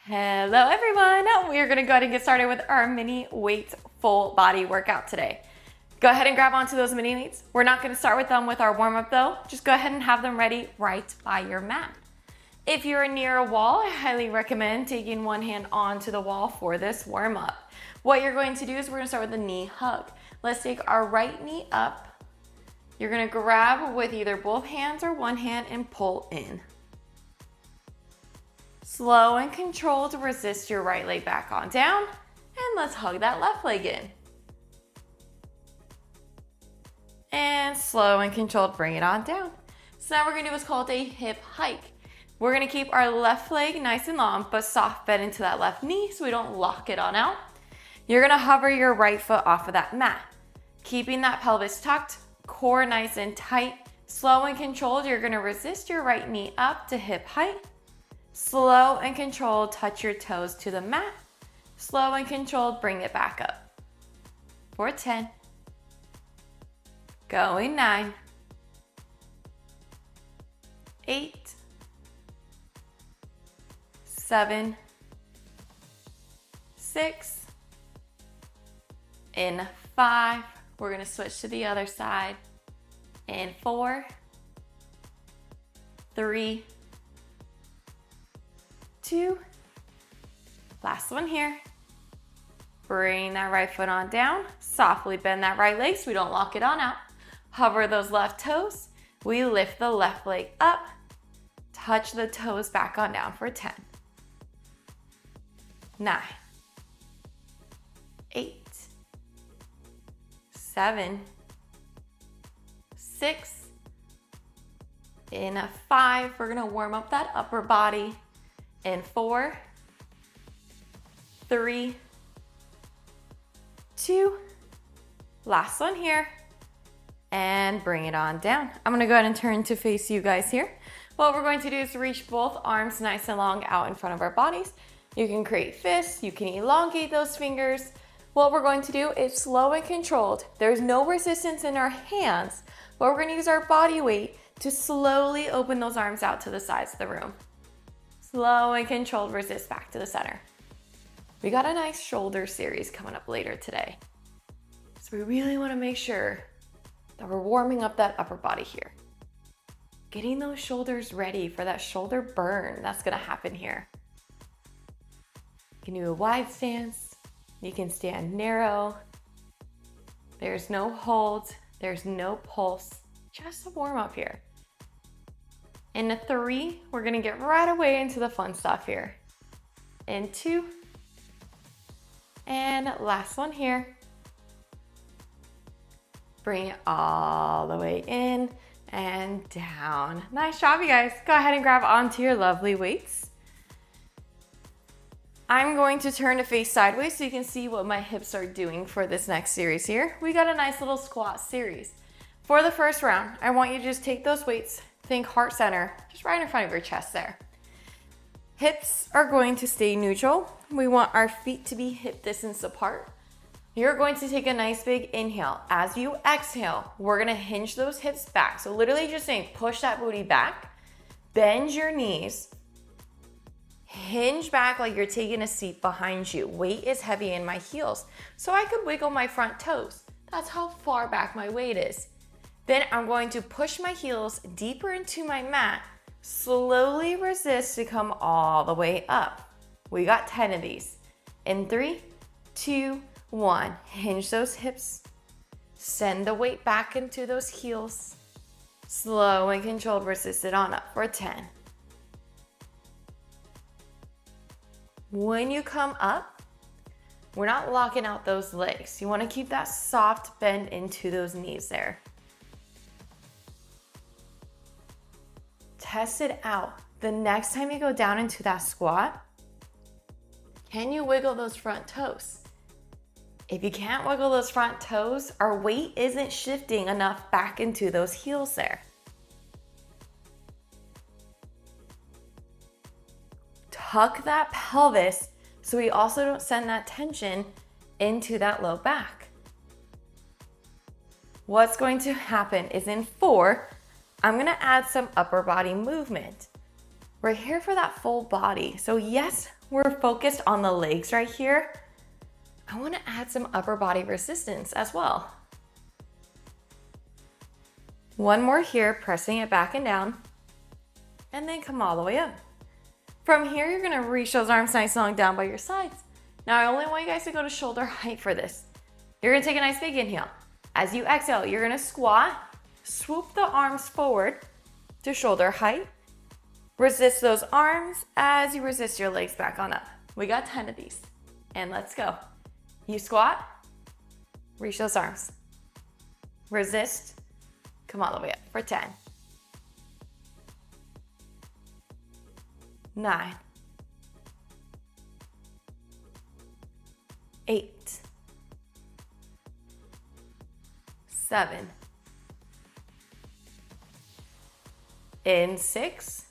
Hello everyone! We are going to go ahead and get started with our mini weights full body workout today. Go ahead and grab onto those mini weights. We're not going to start with them with our warm up though. Just go ahead and have them ready right by your mat. If you're near a wall, I highly recommend taking one hand onto the wall for this warm up. What you're going to do is we're going to start with a knee hug. Let's take our right knee up. You're going to grab with either both hands or one hand and pull in. Slow and controlled, resist your right leg back on down, and let's hug that left leg in. And slow and controlled, bring it on down. So now we're gonna do what's called a hip hike. We're gonna keep our left leg nice and long, but soft bend into that left knee so we don't lock it on out. You're gonna hover your right foot off of that mat, keeping that pelvis tucked, core nice and tight. Slow and controlled, you're gonna resist your right knee up to hip height. Slow and controlled, touch your toes to the mat. Slow and controlled, bring it back up. For 10. Going 9. 8. 7. 6. In 5. We're gonna switch to the other side. In 4. 3. 2, last one here. Bring that right foot on down, softly bend that right leg so we don't lock it on out. Hover those left toes. We lift the left leg up, touch the toes back on down for 10, 9, 8, 7, 6, in a 5, we're gonna warm up that upper body. In 4, 3, 2, last one here, and bring it on down. I'm gonna go ahead and turn to face you guys here. What we're going to do is reach both arms nice and long out in front of our bodies. You can create fists, you can elongate those fingers. What we're going to do is slow and controlled. There's no resistance in our hands, but we're gonna use our body weight to slowly open those arms out to the sides of the room. Slow and controlled, resist back to the center. We got a nice shoulder series coming up later today. So we really want to make sure that we're warming up that upper body here. Getting those shoulders ready for that shoulder burn that's going to happen here. You can do a wide stance. You can stand narrow. There's no hold. There's no pulse. Just a warm up here. In a 3, we're gonna get right away into the fun stuff here. In 2, and last one here. Bring it all the way in and down. Nice job, you guys. Go ahead and grab onto your lovely weights. I'm going to turn to face sideways so you can see what my hips are doing for this next series here. We got a nice little squat series. For the first round, I want you to just take those weights, think heart center, just right in front of your chest there. Hips are going to stay neutral. We want our feet to be hip distance apart. You're going to take a nice big inhale. As you exhale, we're gonna hinge those hips back. So literally just saying, push that booty back, bend your knees, hinge back like you're taking a seat behind you. Weight is heavy in my heels, so I could wiggle my front toes. That's how far back my weight is. Then I'm going to push my heels deeper into my mat, slowly resist to come all the way up. We got 10 of these. In 3, 2, 1, hinge those hips, send the weight back into those heels, slow and controlled, resist it on up for 10. When you come up, we're not locking out those legs. You want to keep that soft bend into those knees there. Test it out. The next time you go down into that squat, can you wiggle those front toes? If you can't wiggle those front toes, our weight isn't shifting enough back into those heels there. Tuck that pelvis so we also don't send that tension into that low back. What's going to happen is in 4, I'm gonna add some upper body movement. We're here for that full body. So yes, we're focused on the legs right here, I want to add some upper body resistance as well. One more here, pressing it back and down, and then come all the way up. From here, you're gonna reach those arms nice and long down by your sides. Now, I only want you guys to go to shoulder height for this. You're gonna take a nice big inhale. As you exhale, you're gonna squat, swoop the arms forward to shoulder height. Resist those arms as you resist your legs back on up. We got 10 of these, and let's go. You squat, reach those arms. Resist, come all the way up for 10. 9. 8. 7. In 6.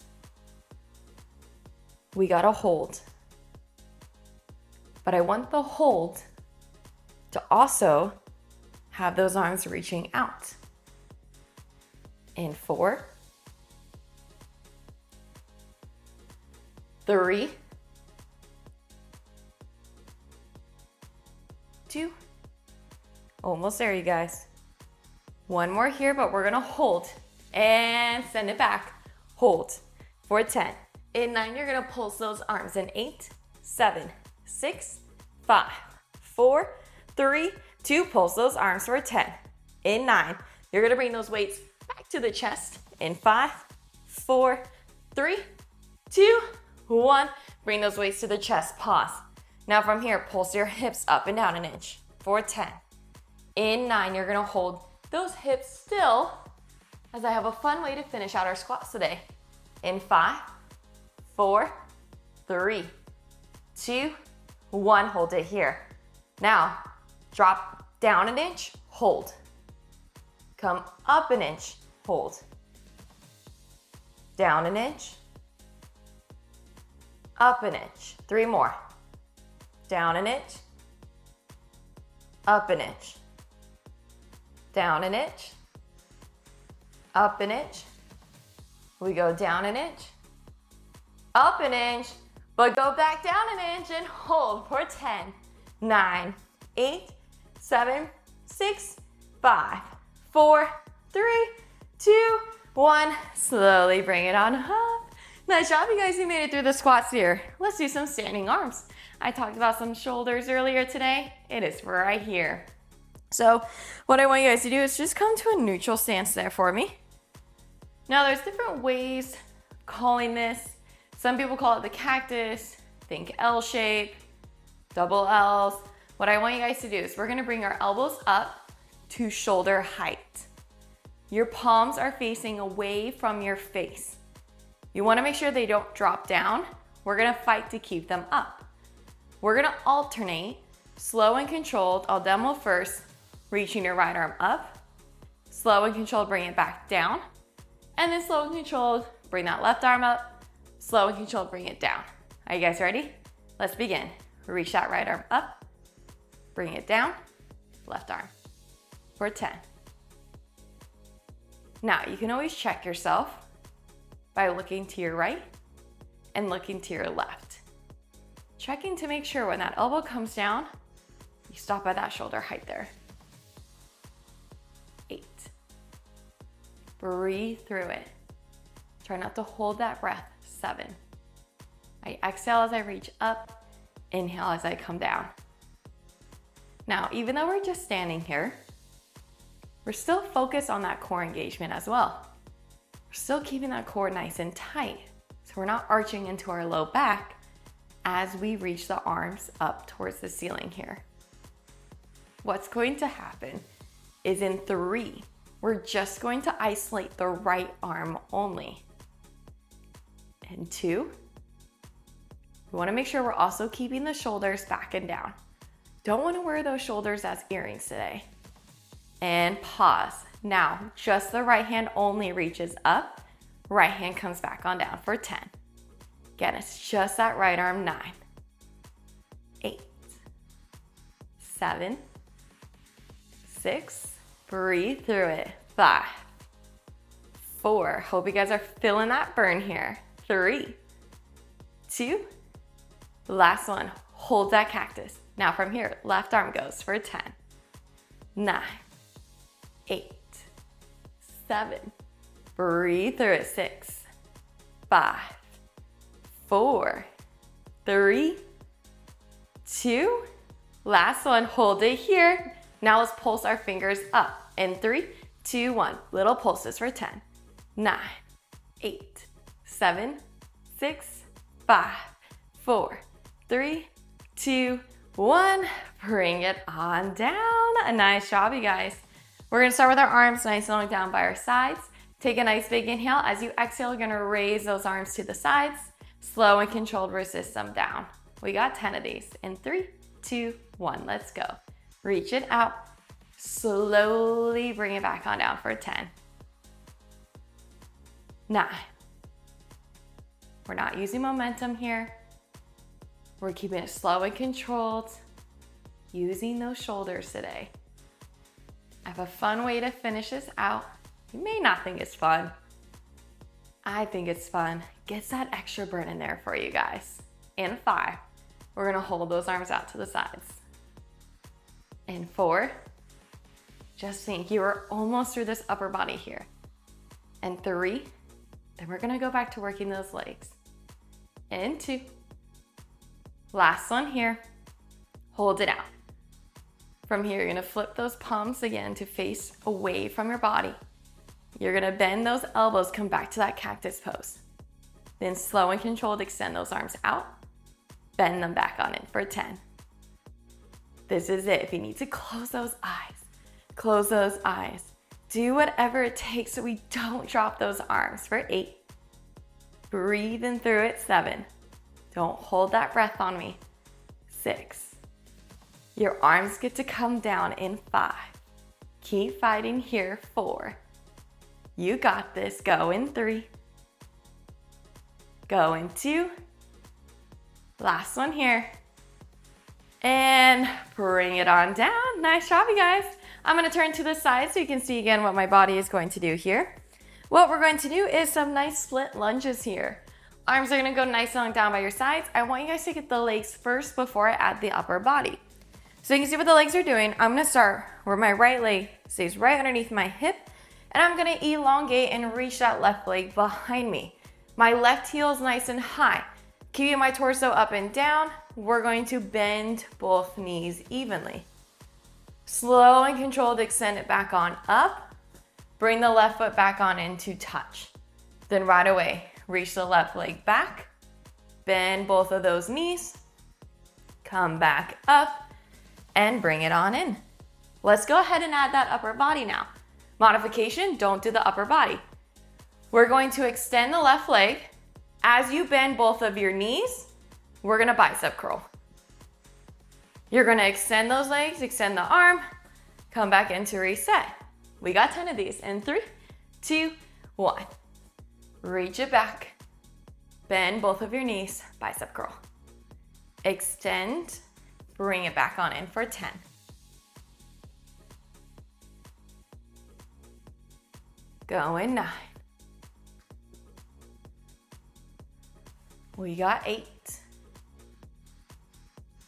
We gotta hold. But I want the hold to also have those arms reaching out. In 4. 3. 2. Almost there, you guys. One more here, but we're gonna hold and send it back. Hold for 10. In 9, you're gonna pulse those arms. In 8, 7, 6, 5, 4, 3, 2, pulse those arms for 10. In 9, you're gonna bring those weights back to the chest. In 5, 4, 3, 2, 1, bring those weights to the chest, pause. Now from here, pulse your hips up and down an inch for 10. In 9, you're gonna hold those hips still as I have a fun way to finish out our squats today. In 5, 4, 3, 2, 1, hold it here. Now, drop down an inch, hold. Come up an inch, hold. Down an inch, up an inch. 3 more. Down an inch, up an inch. Down an inch, up an inch. We go down an inch, up an inch, but go back down an inch and hold for 10, 9, 8, 7, 6, 5, 4, 3, 2, 1. Slowly bring it on up. Nice job, you guys. You made it through the squats here. Let's do some standing arms. I talked about some shoulders earlier today. It is right here. So what I want you guys to do is just come to a neutral stance there for me. Now there's different ways calling this. Some people call it the cactus, think L shape, double L's. What I want you guys to do is we're gonna bring our elbows up to shoulder height. Your palms are facing away from your face. You wanna make sure they don't drop down. We're gonna fight to keep them up. We're gonna alternate, slow and controlled. I'll demo first, reaching your right arm up, slow and controlled, bring it back down, and then slow and controlled, bring that left arm up, slow and controlled, bring it down. Are you guys ready? Let's begin. Reach that right arm up, bring it down, left arm, for 10. Now, you can always check yourself by looking to your right and looking to your left. Checking to make sure when that elbow comes down, you stop at that shoulder height there. 8. Breathe through it. Try not to hold that breath. 7. I exhale as I reach up, inhale as I come down. Now, even though we're just standing here, we're still focused on that core engagement as well. We're still keeping that core nice and tight, so we're not arching into our low back as we reach the arms up towards the ceiling here. What's going to happen is in 3, we're just going to isolate the right arm only. In 2, we want to make sure we're also keeping the shoulders back and down. Don't want to wear those shoulders as earrings today. And pause. Now, just the right hand only reaches up, right hand comes back on down for 10. Again, it's just that right arm. 9, 8, 7, 6, breathe through it. 5, 4, hope you guys are feeling that burn here. 3, 2, Last one, hold that cactus. Now from here, left arm goes for 10, 9, 8, 7, breathe through it, 6, 5, 4, 3, 2, last one, hold it here. Now let's pulse our fingers up in 3, 2, 1. Little pulses for 10, 9, 8, 7, 6, 5, 4, 3, 2, 1. Bring it on down. A nice job, you guys. We're gonna start with our arms nice and long down by our sides. Take a nice big inhale. As you exhale, you're gonna raise those arms to the sides. Slow and controlled, resist them down. We got 10 of these. In 3, 2, 1, let's go. Reach it out. Slowly bring it back on down for 10, 9. We're not using momentum here. We're keeping it slow and controlled, using those shoulders today. I have a fun way to finish this out. You may not think it's fun. I think it's fun. Gets that extra burn in there for you guys. In 5, we're gonna hold those arms out to the sides. In 4, just think you are almost through this upper body here. And 3, then we're gonna go back to working those legs. In 2, last one here, hold it out. From here, you're gonna flip those palms again to face away from your body. You're gonna bend those elbows, come back to that cactus pose. Then slow and controlled, extend those arms out, bend them back on in for 10. This is it. If you need to close those eyes, close those eyes. Do whatever it takes so we don't drop those arms for 8. Breathe in through it, 7. Don't hold that breath on me. 6. Your arms get to come down in 5. Keep fighting here, 4. You got this. Go in 3. Go in 2. Last one here. And bring it on down. Nice job, you guys. I'm gonna turn to the side so you can see again what my body is going to do here. What we're going to do is some nice split lunges here. Arms are gonna go nice and long down by your sides. I want you guys to get the legs first before I add the upper body. So you can see what the legs are doing. I'm gonna start where my right leg stays right underneath my hip, and I'm gonna elongate and reach that left leg behind me. My left heel is nice and high. Keeping my torso up and down, we're going to bend both knees evenly. Slow and controlled, extend it back on up. Bring the left foot back on into touch. Then right away, reach the left leg back. Bend both of those knees. Come back up and bring it on in. Let's go ahead and add that upper body now. Modification, don't do the upper body. We're going to extend the left leg. As you bend both of your knees, we're gonna bicep curl. You're gonna extend those legs, extend the arm, come back into reset. We got 10 of these in 3, 2, 1. Reach it back. Bend both of your knees, bicep curl. Extend, bring it back on in for 10. Go in 9. We got 8.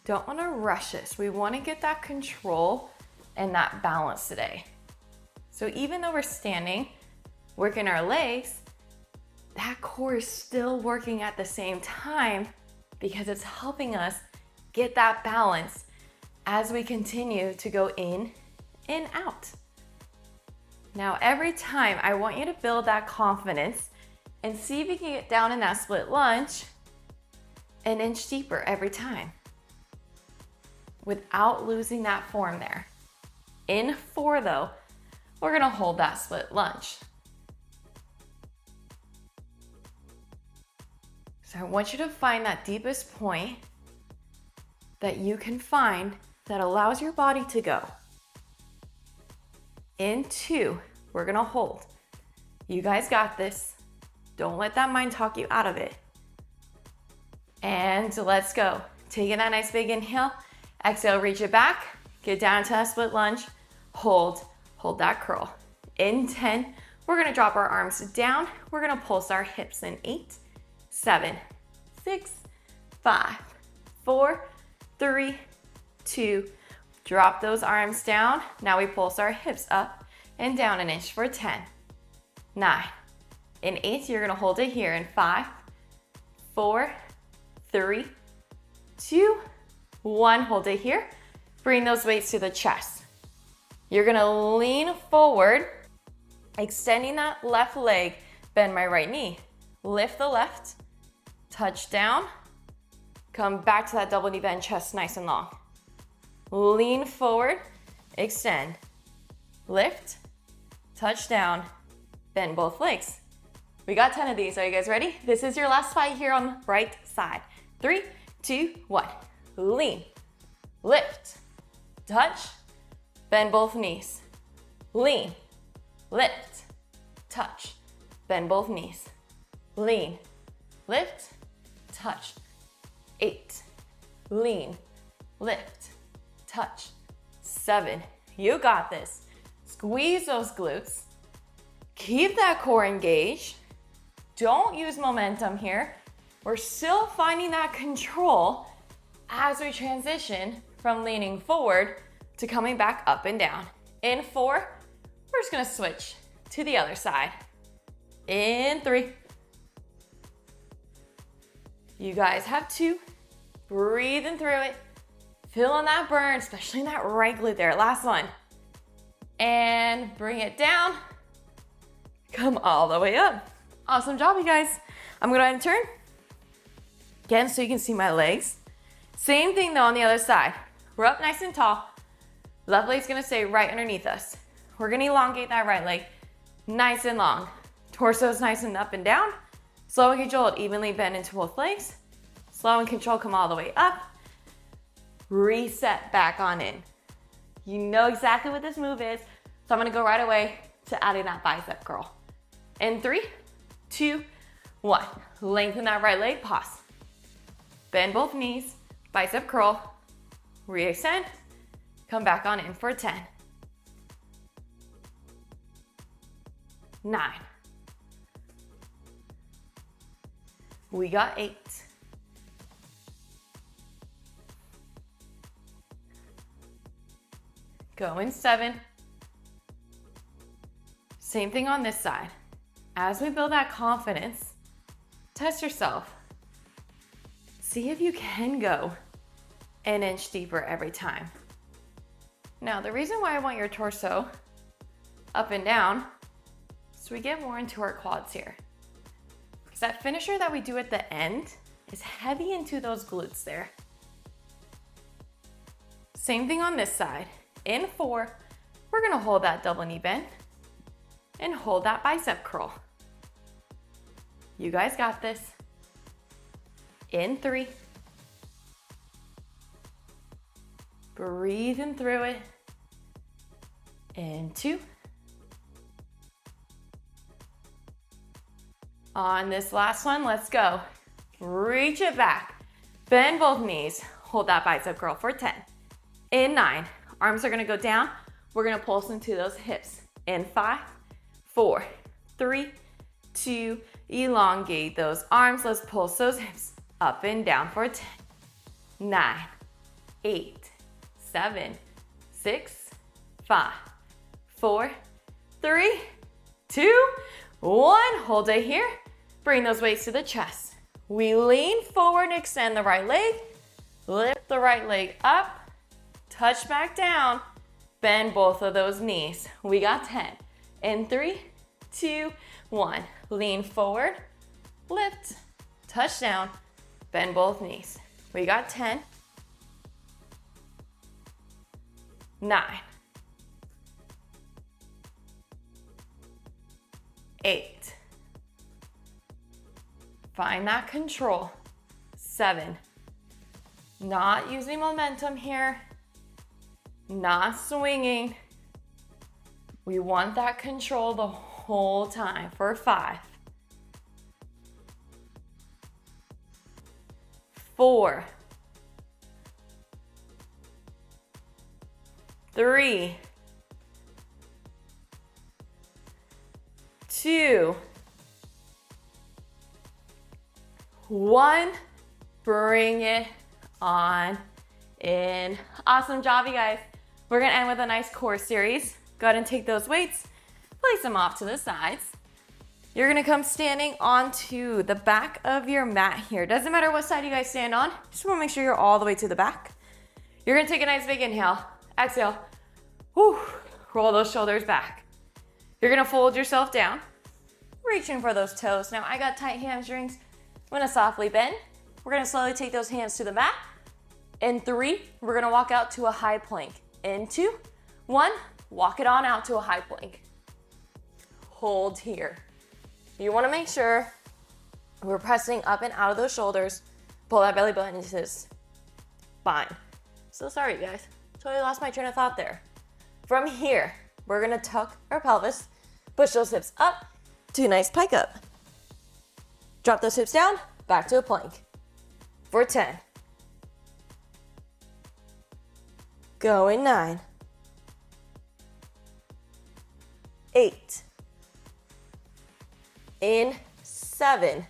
Don't want to rush this. We want to get that control and that balance today. So even though we're standing, working our legs, that core is still working at the same time because it's helping us get that balance as we continue to go in and out. Now, every time I want you to build that confidence and see if you can get down in that split lunge an inch deeper every time without losing that form there. In 4 though, we're gonna hold that split lunge. So I want you to find that deepest point that you can find that allows your body to go. In 2, we're gonna hold. You guys got this. Don't let that mind talk you out of it. And let's go. Taking that nice big inhale. Exhale, reach it back. Get down to that split lunge. Hold that curl. In 10, we're gonna drop our arms down. We're gonna pulse our hips in 8, 7, 6, 5, 4, 3, 2, drop those arms down. Now we pulse our hips up and down an inch for 10, 9. In 8, you're gonna hold it here in 5, 4, 3, 2, 1. Hold it here. Bring those weights to the chest. You're gonna lean forward, extending that left leg, bend my right knee. Lift the left, touch down, come back to that double knee bend, chest nice and long. Lean forward, extend, lift, touch down, bend both legs. We got 10 of these. Are you guys ready? This is your last fight here on the right side. 3, 2, 1. Lean, lift, touch, bend both knees. Lean, lift, touch, bend both knees. Lean, lift, touch. 8, lean, lift, touch. 7, you got this. Squeeze those glutes. Keep that core engaged. Don't use momentum here. We're still finding that control as we transition from leaning forward to coming back up and down. In 4, we're just gonna switch to the other side. In 3. You guys have 2. Breathing through it. Feeling that burn, especially in that right glute there. Last one. And bring it down. Come all the way up. Awesome job, you guys. I'm gonna go ahead and turn. Again, so you can see my legs. Same thing though on the other side. We're up nice and tall. Left leg's gonna stay right underneath us. We're gonna elongate that right leg nice and long. Torso's nice and up and down. Slow and controlled, evenly bend into both legs. Slow and controlled, come all the way up. Reset back on in. You know exactly what this move is, so I'm gonna go right away to adding that bicep curl. In 3, 2, 1. Lengthen that right leg, pause. Bend both knees, bicep curl, re-extend, come back on in for 10, 9. We got 8. Go in 7. Same thing on this side. As we build that confidence, test yourself. See if you can go an inch deeper every time. Now, the reason why I want your torso up and down is so we get more into our quads here. Because that finisher that we do at the end is heavy into those glutes there. Same thing on this side. In 4, we're gonna hold that double knee bend and hold that bicep curl. You guys got this. In 3. Breathing through it. In 2. On this last one, let's go. Reach it back. Bend both knees. Hold that bicep curl for 10. In 9. Arms are gonna go down. We're gonna pulse into those hips. In 5, 4, 3, 2, elongate those arms. Let's pulse those hips up and down for 10, 9, 8, 7, 6, 5, 4, 3, 2, 1. Hold it here. Bring those weights to the chest. We lean forward and extend the right leg. Lift the right leg up. Touch back down. Bend both of those knees. We got 10. In 3, 2, 1. Lean forward. Lift. Touch down. Bend both knees. We got 10. 9. 8. Find that control. 7. Not using momentum here. Not swinging. We want that control the whole time for 5. 4. 3. 2. 1. Bring it on, in. Awesome job, you guys. We're gonna end with a nice core series. Go ahead and take those weights, place them off to the sides. You're gonna come standing onto the back of your mat here. Doesn't matter what side you guys stand on, just wanna make sure you're all the way to the back. You're gonna take a nice big inhale, exhale, whew, roll those shoulders back. You're gonna fold yourself down, reaching for those toes. Now I got tight hamstrings. I'm gonna softly bend. We're gonna slowly take those hands to the mat. In 3, we're gonna walk out to a high plank. In 2, 1, walk it on out to a high plank. Hold here. You wanna make sure we're pressing up and out of those shoulders. Pull that belly button into this spine. So sorry, you guys. Totally lost my train of thought there. From here, we're gonna tuck our pelvis, push those hips up to a nice pike up. Drop those hips down, back to a plank. For 10. Go in 9. 8. In 7.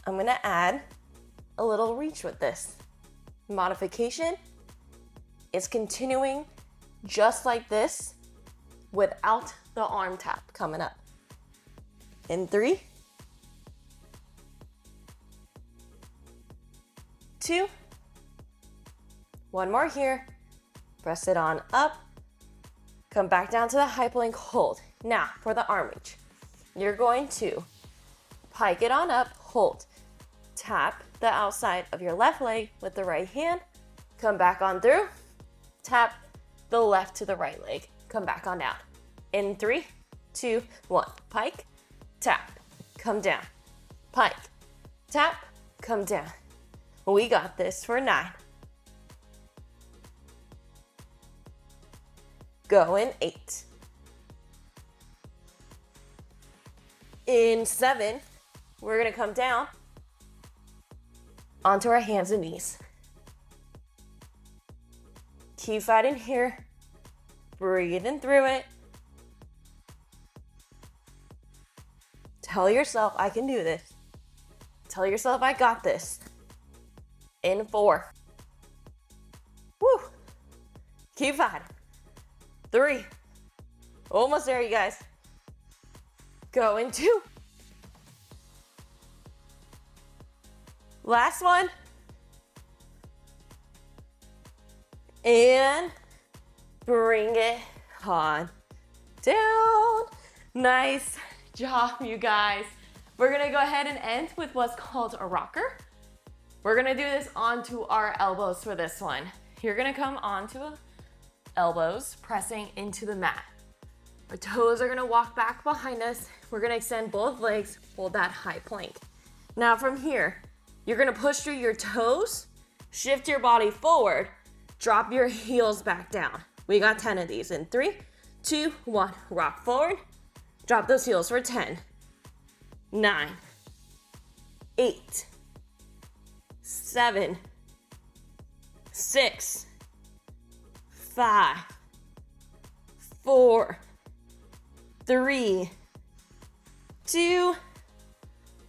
I'm gonna add a little reach with this. Modification is continuing just like this without the arm tap coming up. In 3, 2, 1 more here. Press it on up. Come back down to the high plank, hold. Now for the arm reach. You're going to pike it on up, hold. Tap the outside of your left leg with the right hand. Come back on through. Tap the left to the right leg. Come back on down. In 3, 2, 1. Pike, tap, come down. Pike, tap, come down. We got this for 9. Go in 8. In 7, we're gonna come down onto our hands and knees. Keep fighting here. Breathing through it. Tell yourself, I can do this. Tell yourself, I got this. In 4. Woo. Keep fighting. 3. Almost there, you guys. Go in 2. Last one. And bring it on down. Nice job, you guys. We're gonna go ahead and end with what's called a rocker. We're gonna do this onto our elbows for this one. You're gonna come onto elbows, pressing into the mat. Our toes are gonna walk back behind us. We're gonna extend both legs, hold that high plank. Now from here, you're gonna push through your toes, shift your body forward, drop your heels back down. We got 10 of these in 3, 2, 1. Rock forward, drop those heels for 10, 9, 8, 7, 6, 5, 4, 3, 2,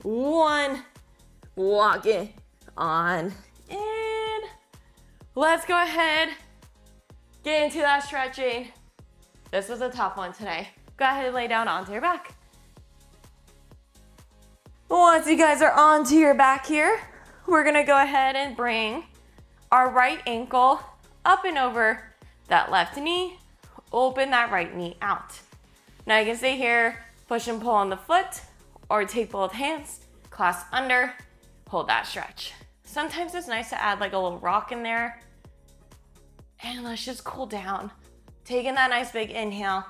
1. Walk it on in. Let's go ahead, get into that stretching. This was a tough one today. Go ahead and lay down onto your back. Once you guys are onto your back here, we're gonna go ahead and bring our right ankle up and over that left knee. Open that right knee out. Now you can stay here, push and pull on the foot, or take both hands, clasp under, hold that stretch. Sometimes it's nice to add like a little rock in there. And let's just cool down. Taking that nice big inhale.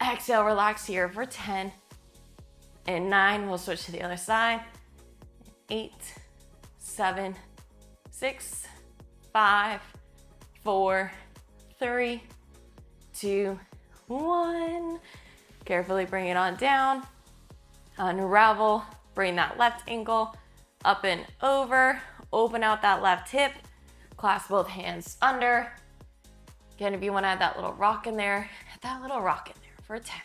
Exhale, relax here for 10. And 9, we'll switch to the other side. 8, 7, 6, 5, 4, 3, 2, 1. Carefully bring it on down. Unravel, bring that left ankle up and over. Open out that left hip. Clasp both hands under. Again, if you want to add that little rock in there, add that little rock in there for 10.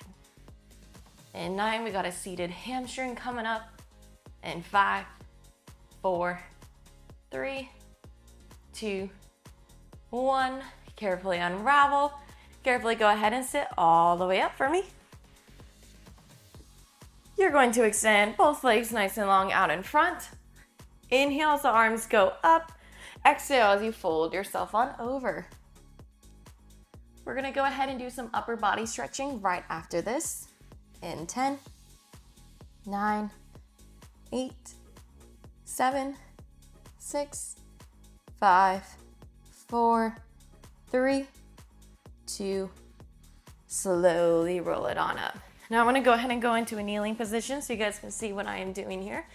And 9, we got a seated hamstring coming up. And 5, 4, 3, 2, 1. Carefully unravel. Carefully go ahead and sit all the way up for me. You're going to extend both legs nice and long out in front. Inhale as the arms go up. Exhale as you fold yourself on over. We're gonna go ahead and do some upper body stretching right after this. In 10, 9, 8, 7, 6, 5, 4, 3, 2, slowly roll it on up. Now I'm gonna go ahead and go into a kneeling position so you guys can see what I am doing here.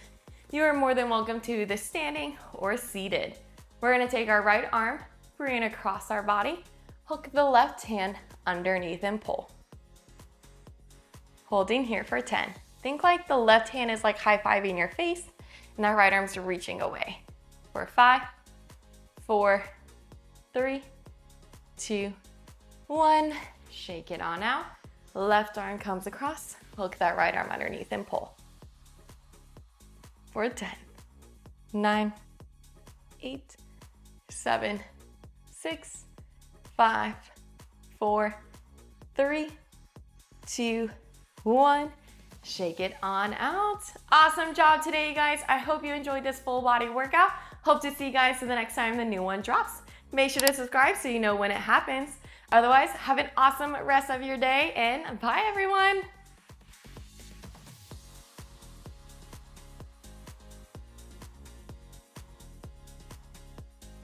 You are more than welcome to the standing or seated. We're gonna take our right arm, bring it across our body, hook the left hand underneath and pull. Holding here for 10. Think like the left hand is like high-fiving your face and that right arm's reaching away. For 5, 4, 3, 2, 1. Shake it on out. Left arm comes across, hook that right arm underneath and pull. For 10, 9, 8, 7, 6, 5, 4, 3, 2, 1. Shake it on out. Awesome job today, you guys. I hope you enjoyed this full body workout. Hope to see you guys the next time the new one drops. Make sure to subscribe so you know when it happens. Otherwise, have an awesome rest of your day and bye everyone.